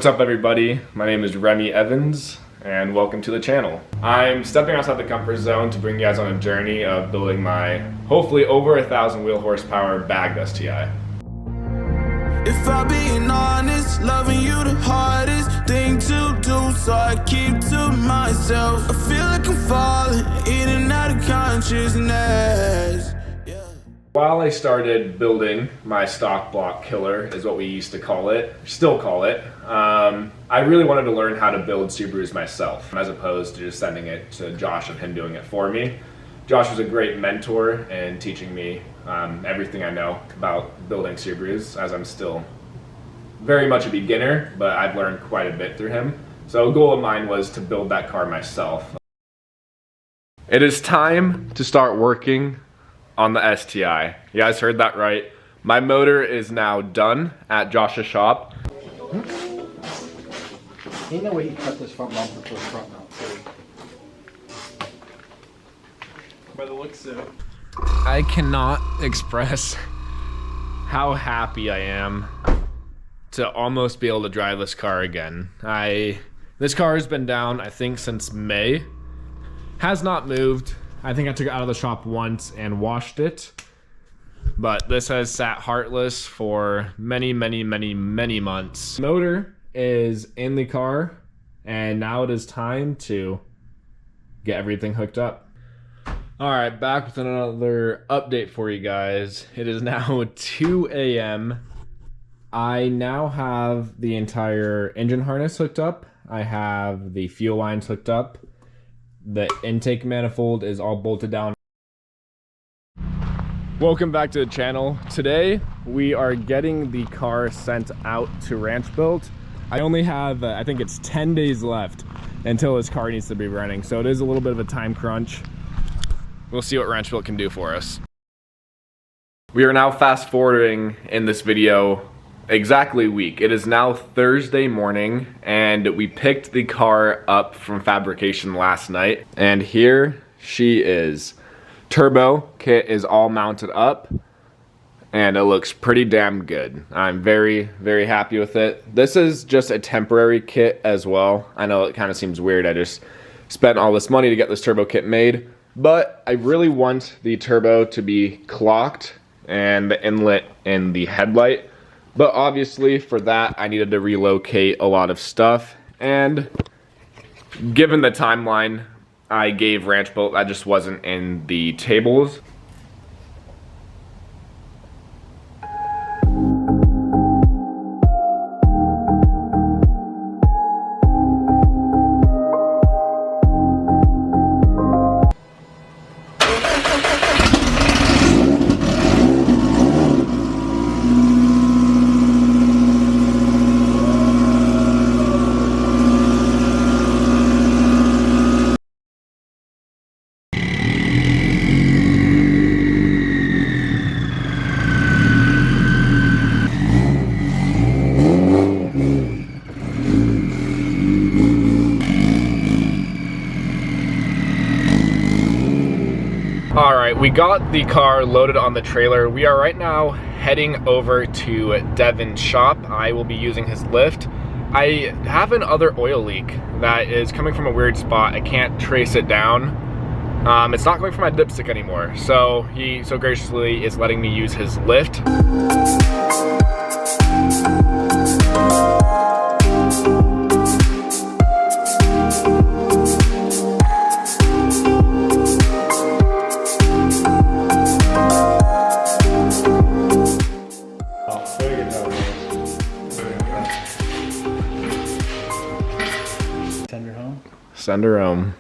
What's up everybody? My name is Remmy Evans and welcome to the channel. I'm stepping outside the comfort zone to bring you guys on a journey of building my hopefully over 1,000 wheel horsepower bagged STI. If I'm being honest, loving you the hardest thing to do, so I keep to myself. I feel like I'm falling in and out of consciousness. While I started building my stock block killer, is what we used to call it, still call it, I really wanted to learn how to build Subarus myself, as opposed to just sending it to Josh and him doing it for me. Josh was a great mentor in teaching me everything I know about building Subarus, as I'm still very much a beginner, but I've learned quite a bit through him. So a goal of mine was to build that car myself. It is time to start working on the STI. You guys heard that right. My motor is now done at Josh's shop. Ain't no way you cut this front bumper to a front mount. By the looks of it. I cannot express how happy I am to almost be able to drive this car again. This car has been down, I think, since May. Has not moved. I think I took it out of the shop once and washed it. But this has sat heartless for many months. Motor is in the car, and now it is time to get everything hooked up. Alright, back with another update for you guys. It is now 2 a.m. I now have the entire engine harness hooked up. I have the fuel lines hooked up. The intake manifold is all bolted down. Welcome back to the channel. Today we are getting the car sent out to Ranch Built. I only have, I think it's 10 days left until this car needs to be running. So it is a little bit of a time crunch. We'll see what Ranch Built can do for us. We are now fast forwarding in this video exactly a week. It is now Thursday morning and we picked the car up from fabrication last night, and here she is. Turbo kit is all mounted up and it looks pretty damn good. I'm very happy with it. This is just a temporary kit as well. I know it kind of seems weird. I just spent all this money to get this turbo kit made, but I really want the turbo to be clocked and the inlet in the headlight. But obviously for that I needed to relocate a lot of stuff, and given the timeline I gave Ranch Built, that just wasn't in the tables. Alright, we got the car loaded on the trailer. We are right now heading over to Devin's shop. I will be using his lift. I have an other oil leak that is coming from a weird spot. I can't trace it down. It's not coming from my dipstick anymore. So he so graciously is letting me use his lift. Send her home.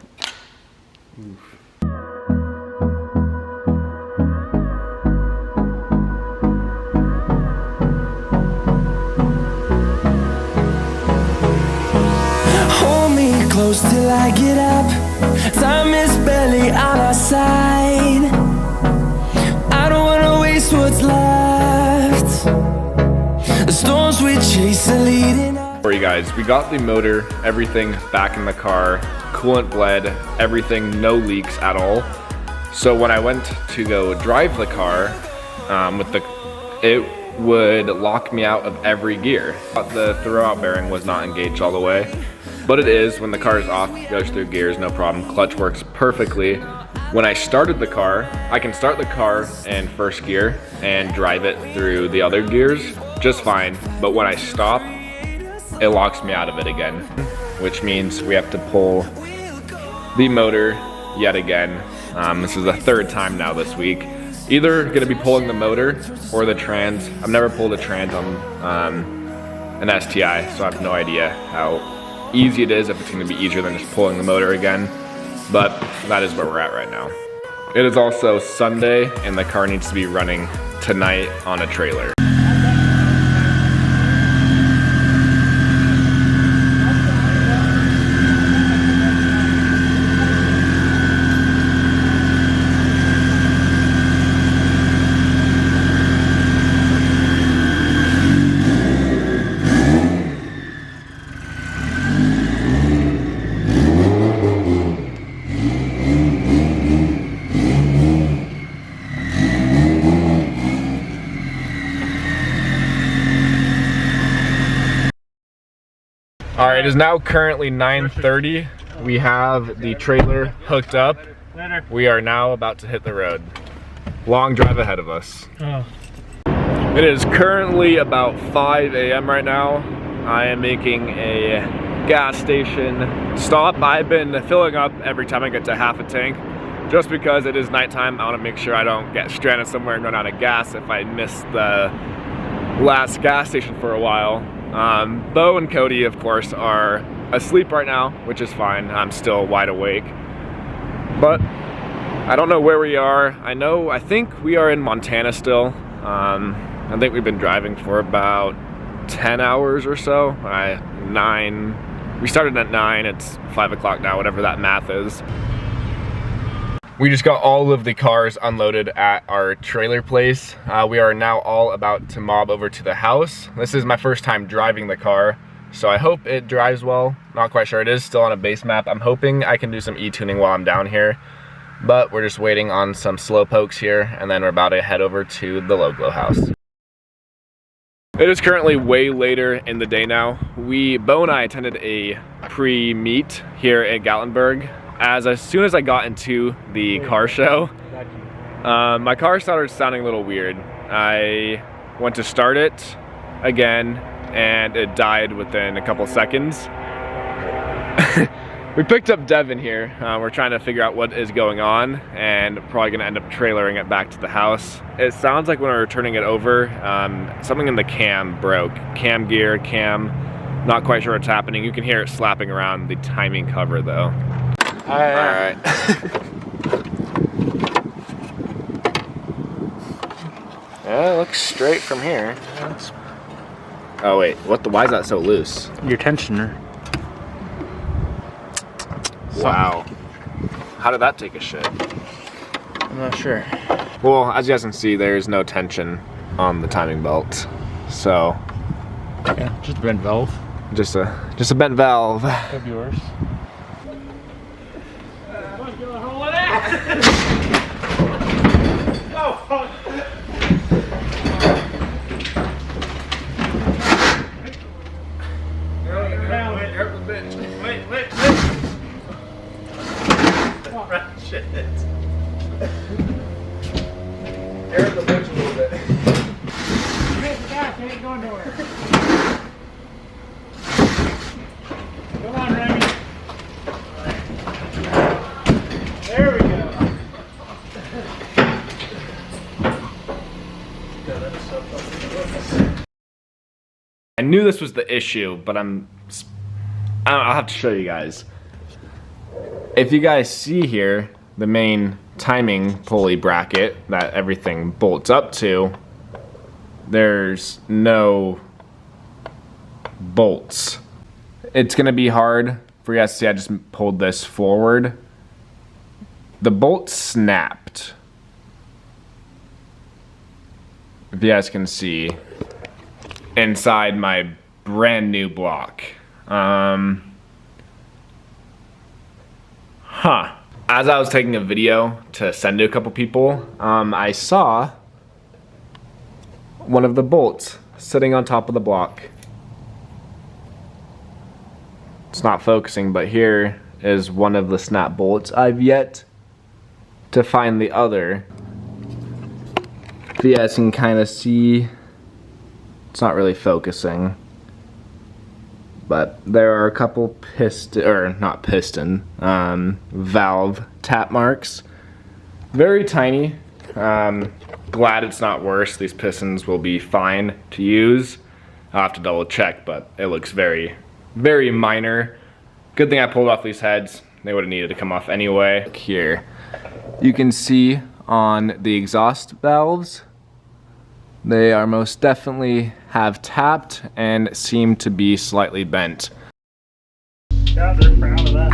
Hold me close till I get up. Time is barely on our side. I don't wanna waste what's left. The storms we chase are leading us. For you guys, we got the motor, everything back in the car, coolant bled, everything, no leaks at all. So when I went to go drive the car, would lock me out of every gear. The throwout bearing was not engaged all the way, but it is. When the car is off, it goes through gears, no problem. Clutch works perfectly. When I started the car, I can start the car in first gear and drive it through the other gears just fine, but when I stop, it locks me out of it again, which means we have to pull the motor yet again. This is the third time now this week. Either gonna be pulling the motor or the trans. I've never pulled a trans on an STI, so I have no idea how easy it is, if it's gonna be easier than just pulling the motor again. But that is where we're at right now. It is also Sunday and the car needs to be running tonight on a trailer. All right, it is now currently 9:30. We have the trailer hooked up. We are now about to hit the road. Long drive ahead of us. It is currently about 5 a.m. right now. I am making a gas station stop. I've been filling up every time I get to half a tank, just because it is nighttime. I want to make sure I don't get stranded somewhere and run out of gas if I miss the last gas station for a while. Bo and Cody, of course, are asleep right now, which is fine. I'm still wide awake. But I don't know where we are. I think we are in Montana still. I think we've been driving for about 10 hours or so. We started at 9, it's 5 o'clock now, whatever that math is. We just got all of the cars unloaded at our trailer place. We are now all about to mob over to the house. This is my first time driving the car, so I hope it drives well. Not quite sure. It is still on a base map. I'm hoping I can do some e-tuning while I'm down here, but we're just waiting on some slow pokes here, and then we're about to head over to the low glow house. It is currently way later in the day now. Bo and I attended a pre-meet here at Gatlinburg. As soon as I got into the car show, my car started sounding a little weird. I went to start it again and it died within a couple seconds. We picked up Devin here. We're trying to figure out what is going on and probably gonna end up trailering it back to the house. It sounds like when we're turning it over, something in the cam broke. Cam gear, not quite sure what's happening. You can hear it slapping around the timing cover though. All right. Yeah, it looks straight from here. Oh wait, why is that so loose? Your tensioner. Wow. How did that take a shit? I'm not sure. Well, as you guys can see, there's no tension on the timing belt. So yeah, just a bent valve. Just a bent valve. Could be worse. Oh, fuck. Wait. Oh, shit. Air the bench a little bit. Ain't going nowhere. Come on, Remmy. There we go. I knew this was the issue, but I'll have to show you guys. If you guys see here, the main timing pulley bracket that everything bolts up to, there's no bolts. It's gonna be hard for you guys to see. I just pulled this forward. The bolt snapped. If you guys can see inside my brand new block. As I was taking a video to send to a couple people, I saw one of the bolts sitting on top of the block. It's not focusing, but here is one of the snap bolts. I've yet to find the other. If you guys can kind of see, it's not really focusing. But there are a couple valve tap marks. Very tiny. Glad it's not worse. These pistons will be fine to use. I'll have to double check, but it looks very, very minor. Good thing I pulled off these heads. They would have needed to come off anyway. Here, you can see on the exhaust valves, they are most definitely have tapped and seem to be slightly bent. Yeah, they're proud of that.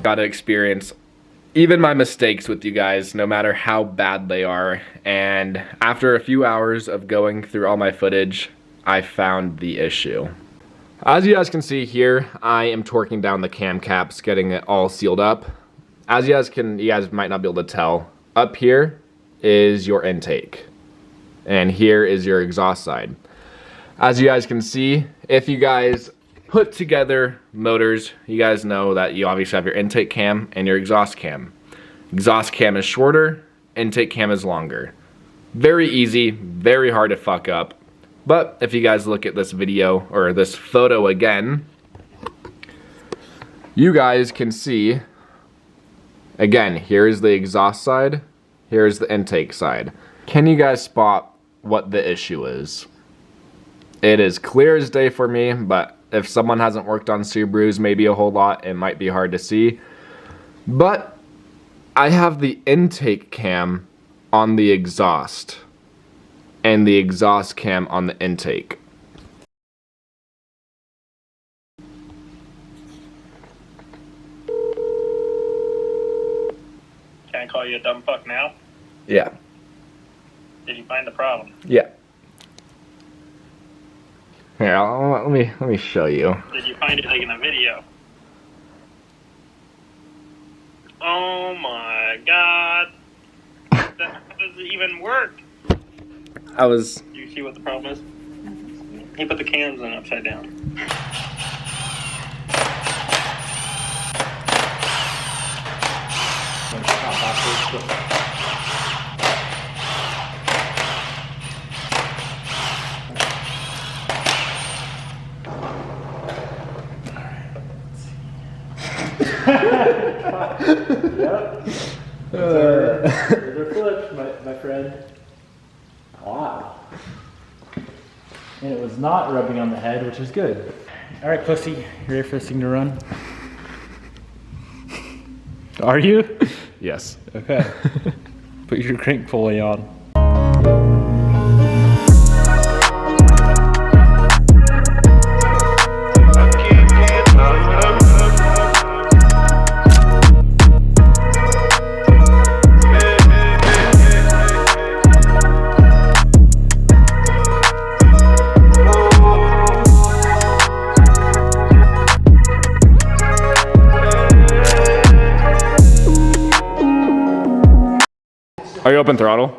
Got to experience even my mistakes with you guys, no matter how bad they are. And after a few hours of going through all my footage, I found the issue. As you guys can see here, I am torquing down the cam caps, getting it all sealed up. As you guys might not be able to tell, up here is your intake, and here is your exhaust side. As you guys can see, if you guys put together motors, you guys know that you obviously have your intake cam and your exhaust cam. Exhaust cam is shorter, intake cam is longer. Very easy, very hard to fuck up. But if you guys look at this video, or this photo again, you guys can see, again, here is the exhaust side, here is the intake side. Can you guys spot what the issue is? It is clear as day for me, but if someone hasn't worked on Subarus maybe a whole lot, it might be hard to see. But I have the intake cam on the exhaust and the exhaust cam on the intake. Can I call you a dumb fuck now? Yeah. Did you find the problem? Yeah. Here, let me show you. Did you find it like in a video? Oh my god. How does it even work? Do you see what the problem is? He put the cams in upside down. Yep. There's our flip, my friend. Wow. And it was not rubbing on the head, which is good. All right, pussy, you ready for this thing to run? Are you? Yes. Okay. Put your crank pulley on. Are you open throttle?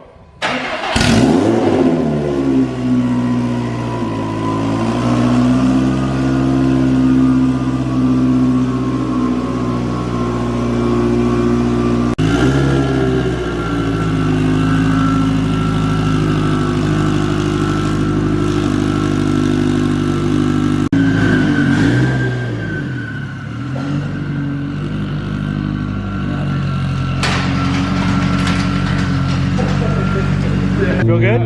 Feel good?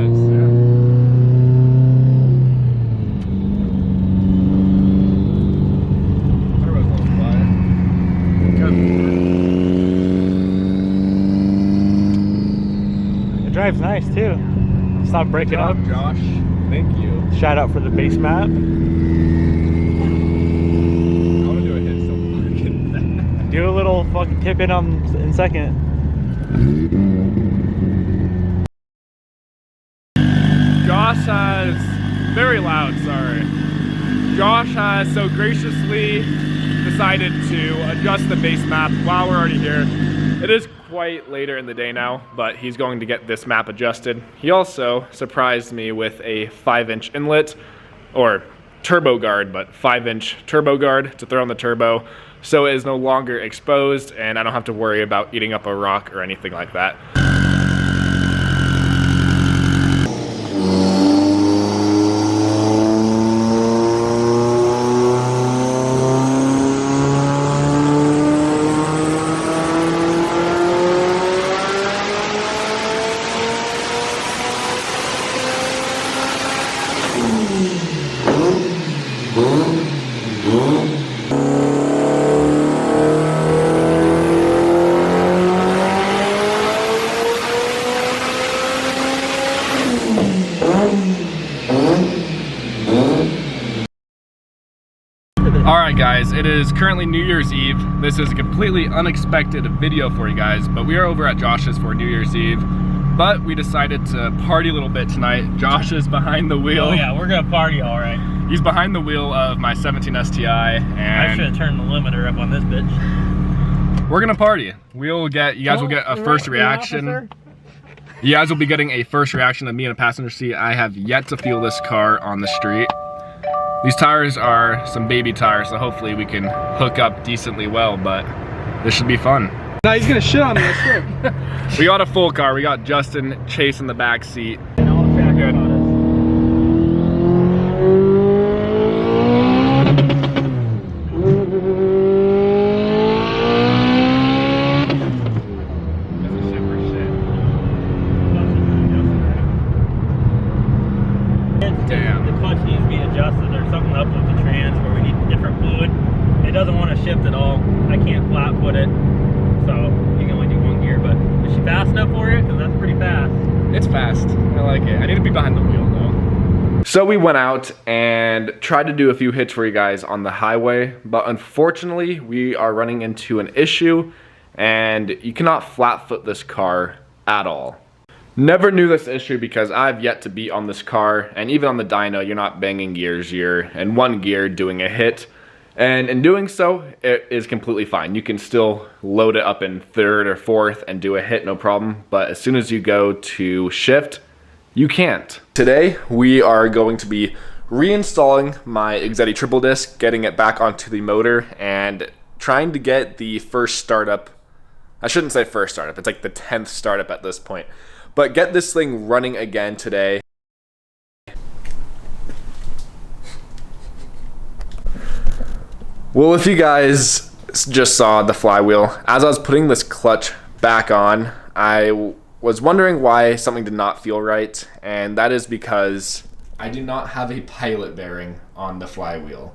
It drives nice too. Stop breaking up. Josh. Thank you. Shout out for the base map. I want to do a hit so fucking fast. Do a little fucking tip in on in second. Josh has, very loud, sorry. Josh has so graciously decided to adjust the base map while we're already here. It is quite later in the day now, but he's going to get this map adjusted. He also surprised me with a 5-inch inlet, or turbo guard, but 5-inch turbo guard to throw on the turbo, so it is no longer exposed and I don't have to worry about eating up a rock or anything like that. Alright guys, it is currently New Year's Eve. This is a completely unexpected video for you guys, but we are over at Josh's for New Year's Eve. But we decided to party a little bit tonight. Josh is behind the wheel. Oh yeah, we're gonna party alright. He's behind the wheel of my 17 STI, and I should have turned the limiter up on this bitch. we're gonna party. You guys will get a first reaction. You guys will be getting a first reaction of me in a passenger seat. I have yet to feel this car on the street. These tires are some baby tires, so hopefully we can hook up decently well, but this should be fun. Now he's gonna shit on me, I swear. We got a full car. We got Justin Chase in the back seat. We're good. Damn. The clutch needs to be adjusted. There's something up with the trans where we need different fluid. It doesn't want to shift at all. I can't flat foot it, so you can only do one gear. But is she fast enough for you? Because that's pretty fast. It's fast. I like it. I need to be behind the wheel though. So we went out and tried to do a few hits for you guys on the highway, but unfortunately we are running into an issue and you cannot flat foot this car at all. Never knew this issue because I've yet to be on this car, and even on the dyno, you're not banging gears, you're in one gear doing a hit. And in doing so, it is completely fine. You can still load it up in third or fourth and do a hit, no problem. But as soon as you go to shift, you can't. Today, we are going to be reinstalling my Exetti triple disc, getting it back onto the motor, and trying to get the first startup. I shouldn't say first startup, it's like the 10th startup at this point. But get this thing running again today. Well, if you guys just saw the flywheel, as I was putting this clutch back on, I was wondering why something did not feel right, and that is because I do not have a pilot bearing on the flywheel.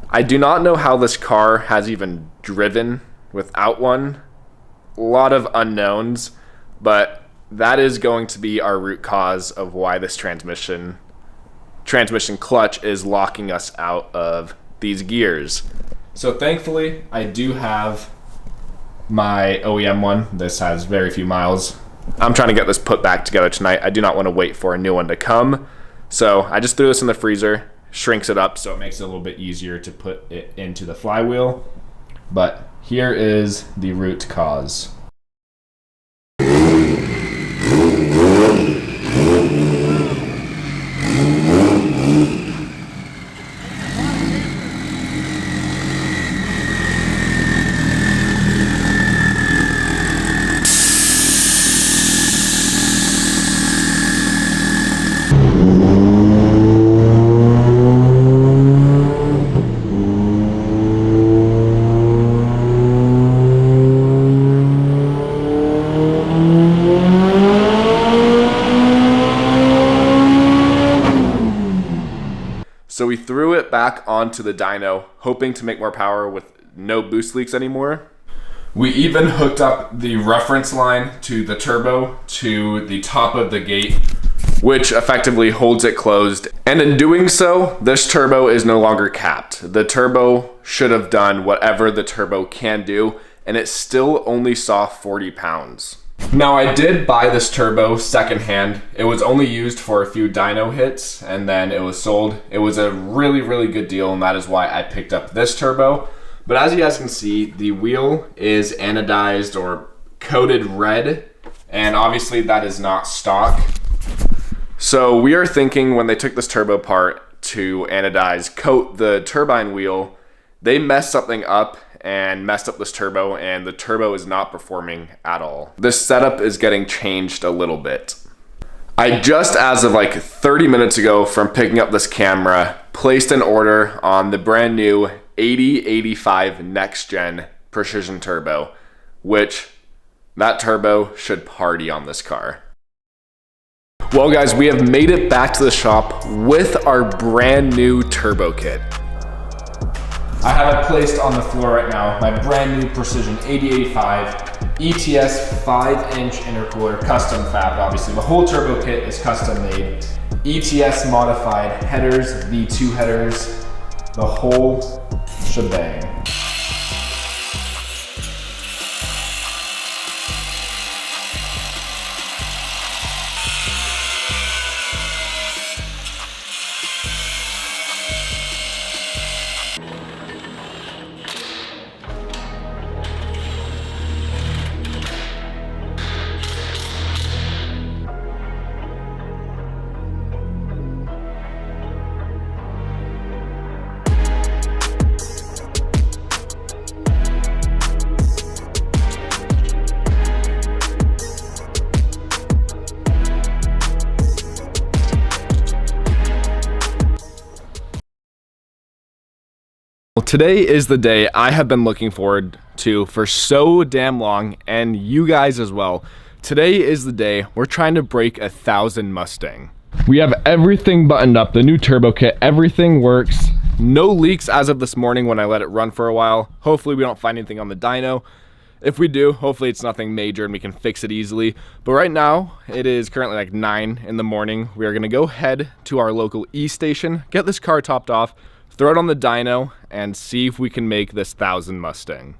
I do not know how this car has even driven without one. A lot of unknowns, but that is going to be our root cause of why this transmission clutch is locking us out of these gears. So thankfully, I do have my OEM one. This has very few miles. I'm trying to get this put back together tonight. I do not want to wait for a new one to come. So I just threw this in the freezer, shrinks it up so it makes it a little bit easier to put it into the flywheel. But here is the root cause. So we threw it back onto the dyno, hoping to make more power with no boost leaks anymore. We even hooked up the reference line to the turbo to the top of the gate, which effectively holds it closed. And in doing so, this turbo is no longer capped. The turbo should have done whatever the turbo can do, and it still only saw 40 pounds. Now I did buy this turbo secondhand. It was only used for a few dyno hits and then it was sold. It was a really, really good deal, and that is why I picked up this turbo. But as you guys can see, the wheel is anodized or coated red, and obviously that is not stock. So we are thinking when they took this turbo apart to anodize, coat the turbine wheel, they messed something up and messed up this turbo, and the turbo is not performing at all. This setup is getting changed a little bit. I just, as of like 30 minutes ago from picking up this camera, placed an order on the brand new 8085 next gen precision turbo, which that turbo should party on this car. Well guys, we have made it back to the shop with our brand new turbo kit. I have it placed on the floor right now, my brand new precision 8085 ETS 5-inch intercooler, custom fabbed obviously. The whole turbo kit is custom made. ETS modified headers, V2 headers, the whole shebang. Today is the day I have been looking forward to for so damn long, and you guys as well. Today is the day we're trying to break 1,000 Mustang. We have everything buttoned up, the new turbo kit, everything works. No leaks as of this morning when I let it run for a while. Hopefully we don't find anything on the dyno. If we do, hopefully it's nothing major and we can fix it easily. But right now, it is currently like 9 in the morning. We are gonna go head to our local E-station, get this car topped off, throw it on the dyno, and see if we can make this 1,000 Mustang.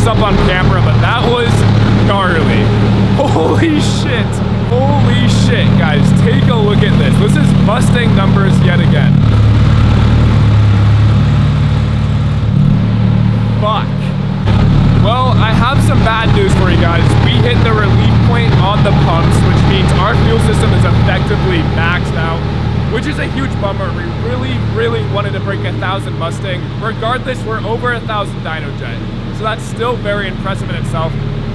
Up on camera, but that was gnarly. Holy shit, guys, take a look at this. This is Mustang numbers yet again. Fuck. Well, I have some bad news for you guys. We hit the relief point on the pumps, which means our fuel system is effectively maxed out, which is a huge bummer. We really wanted to break 1,000 Mustang. Regardless, we're over 1,000 dyno jet. So that's still very impressive in itself.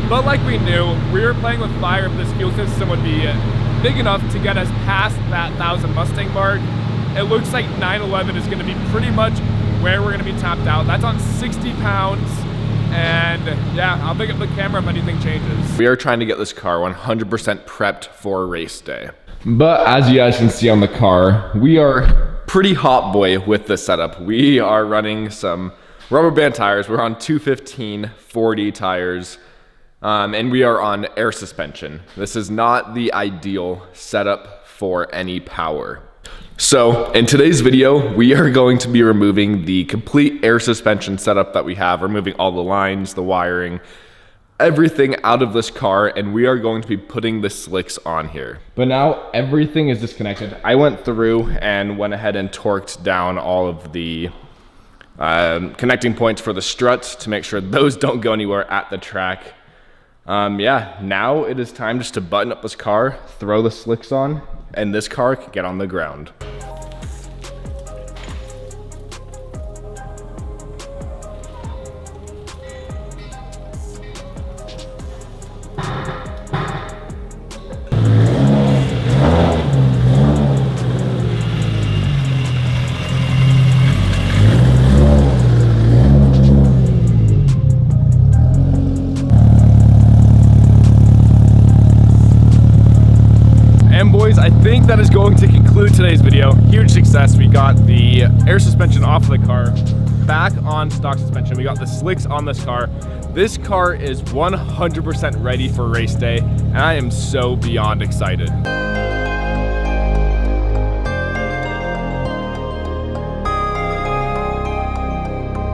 But like we knew, we were playing with fire if this fuel system would be big enough to get us past that 1,000 Mustang mark. It looks like 911 is gonna be pretty much where we're gonna be tapped out. That's on 60 pounds. And yeah, I'll pick up the camera if anything changes. We are trying to get this car 100% prepped for race day. But as you guys can see on the car, we are pretty hot boy with this setup. We are running some rubber band tires. We're on 215/40 tires, and we are on air suspension. This is not the ideal setup for any power. So in today's video, we are going to be removing the complete air suspension setup that we have, removing all the lines, the wiring, everything out of this car, and we are going to be putting the slicks on here. But now everything is disconnected. I went through and went ahead and torqued down all of the connecting points for the struts to make sure those don't go anywhere at the track. Yeah, now it is time just to button up this car, throw the slicks on, and this car can get on the ground. Boys, I think that is going to conclude today's video. Huge success. We got the air suspension off of the car, back on stock suspension. We got the slicks on this car. This car is 100% ready for race day, and I am so beyond excited.